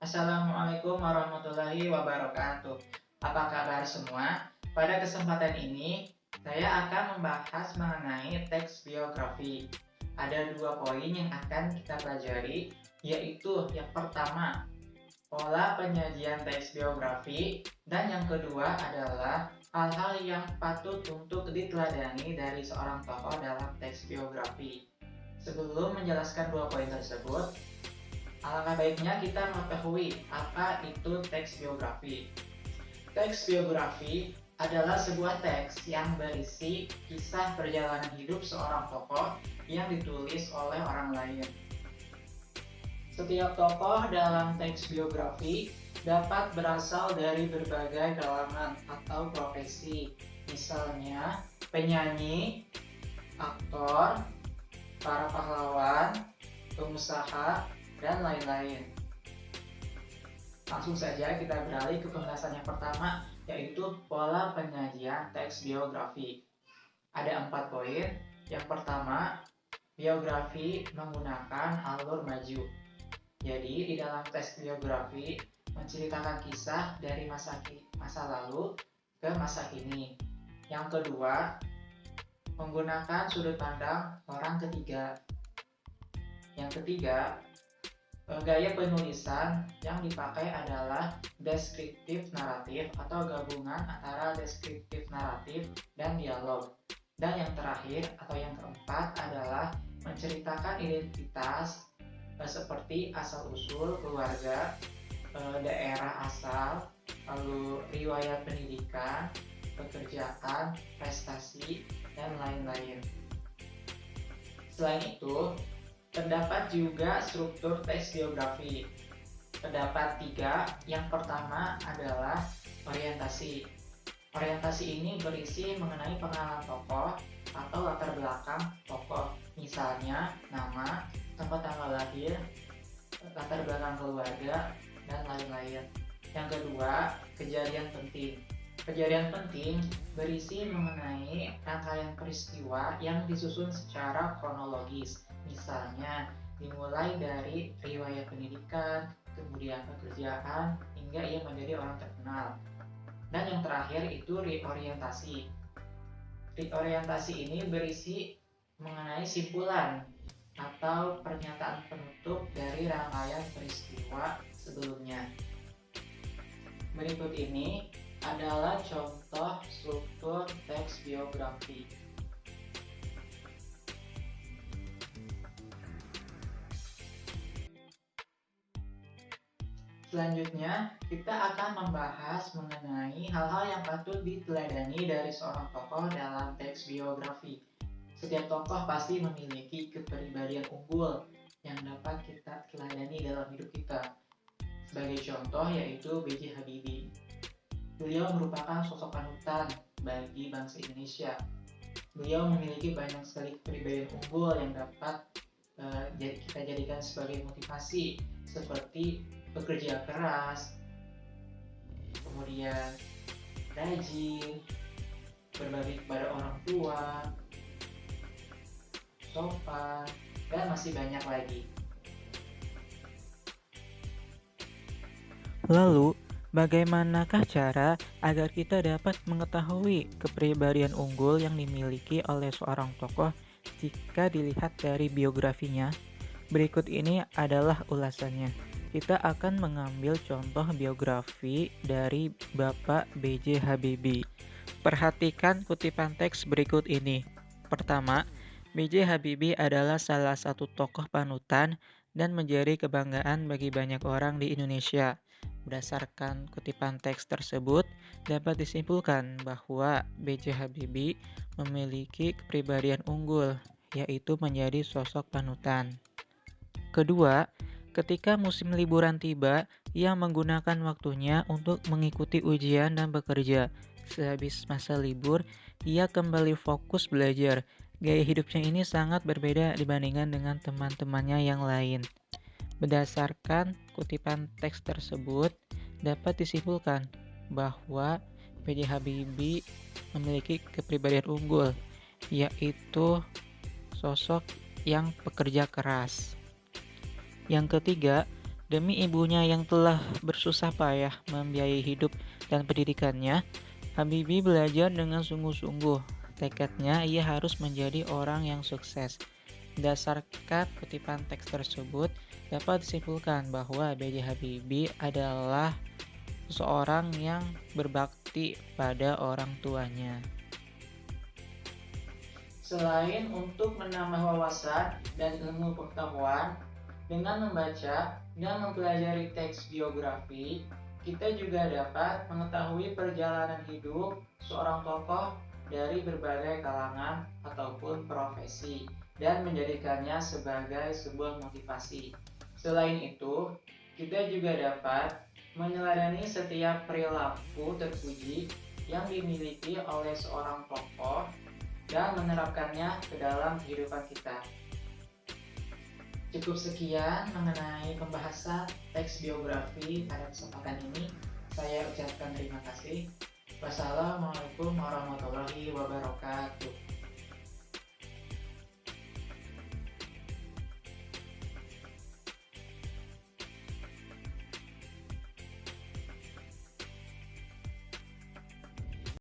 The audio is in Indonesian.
Assalamualaikum warahmatullahi wabarakatuh. Apa kabar semua? Pada kesempatan ini, saya akan membahas mengenai teks biografi. Ada dua poin yang akan kita pelajari, yaitu yang pertama, pola penyajian teks biografi, dan yang kedua adalah hal-hal yang patut untuk diteladani dari seorang tokoh dalam teks biografi. Sebelum menjelaskan dua poin tersebut, alangkah baiknya kita mengetahui apa itu teks biografi. Teks biografi adalah sebuah teks yang berisi kisah perjalanan hidup seorang tokoh yang ditulis oleh orang lain. Setiap tokoh dalam teks biografi dapat berasal dari berbagai kalangan atau profesi, misalnya penyanyi, aktor, para pahlawan, pengusaha, dan lain-lain. Langsung saja kita beralih ke pembahasan yang pertama, yaitu pola penyajian teks biografi. Ada 4 poin. Yang pertama, biografi menggunakan alur maju. Jadi di dalam teks biografi menceritakan kisah dari masa lalu ke masa kini. Yang kedua, menggunakan sudut pandang orang ketiga. Yang ketiga, gaya penulisan yang dipakai adalah deskriptif naratif atau gabungan antara deskriptif naratif dan dialog. Dan yang terakhir atau yang keempat adalah menceritakan identitas seperti asal-usul keluarga, daerah asal, lalu riwayat pendidikan, pekerjaan, prestasi, dan lain-lain. Selain itu, terdapat juga struktur teks biografi. Terdapat 3. Yang pertama adalah orientasi. Orientasi ini berisi mengenai pengalaman tokoh atau latar belakang tokoh. Misalnya nama, tempat tanggal lahir, latar belakang keluarga, dan lain-lain. Yang kedua, kejadian penting. Kejadian penting berisi mengenai rangkaian peristiwa yang disusun secara kronologis. Misalnya, dimulai dari riwayat pendidikan, kemudian pekerjaan, hingga ia menjadi orang terkenal. Dan yang terakhir itu reorientasi. Reorientasi ini berisi mengenai simpulan atau pernyataan penutup dari rangkaian peristiwa sebelumnya. Berikut ini adalah contoh struktur teks biografi. Selanjutnya, kita akan membahas mengenai hal-hal yang patut diteladani dari seorang tokoh dalam teks biografi. Setiap tokoh pasti memiliki kepribadian unggul yang dapat kita teladani dalam hidup kita. Sebagai contoh yaitu B.J. Habibie. Beliau merupakan sosok panutan bagi bangsa Indonesia. Beliau memiliki banyak sekali kepribadian unggul yang dapat kita jadikan sebagai motivasi, seperti bekerja keras, kemudian rajin, berbagi kepada orang tua, sopan, dan masih banyak lagi. Lalu, bagaimanakah cara agar kita dapat mengetahui kepribadian unggul yang dimiliki oleh seorang tokoh jika dilihat dari biografinya? Berikut ini adalah ulasannya. Kita akan mengambil contoh biografi dari Bapak B.J. Habibie. Perhatikan kutipan teks berikut ini. Pertama, B.J. Habibie adalah salah satu tokoh panutan dan menjadi kebanggaan bagi banyak orang di Indonesia. Berdasarkan kutipan teks tersebut, dapat disimpulkan bahwa B.J. Habibie memiliki kepribadian unggul, yaitu menjadi sosok panutan. Kedua, ketika musim liburan tiba, ia menggunakan waktunya untuk mengikuti ujian dan bekerja. Sehabis masa libur, ia kembali fokus belajar. Gaya hidupnya ini sangat berbeda dibandingkan dengan teman-temannya yang lain. Berdasarkan kutipan teks tersebut, dapat disimpulkan bahwa B.J. Habibie memiliki kepribadian unggul, yaitu sosok yang pekerja keras. Yang ketiga, Demi ibunya yang telah bersusah payah membiayai hidup dan pendidikannya, Habibie belajar dengan sungguh-sungguh. Tekadnya ia harus menjadi orang yang sukses. Berdasarkan kutipan teks tersebut, dapat disimpulkan bahwa B.J. Habibie adalah seseorang yang berbakti pada orang tuanya. Selain untuk menambah wawasan dan ilmu pengetahuan, dengan membaca dan mempelajari teks biografi, kita juga dapat mengetahui perjalanan hidup seorang tokoh dari berbagai kalangan ataupun profesi dan menjadikannya sebagai sebuah motivasi. Selain itu, kita juga dapat meneladani setiap perilaku terpuji yang dimiliki oleh seorang tokoh dan menerapkannya ke dalam kehidupan kita. Cukup sekian mengenai pembahasan teks biografi pada kesempatan ini. Saya ucapkan terima kasih. Wassalamualaikum warahmatullahi wabarakatuh.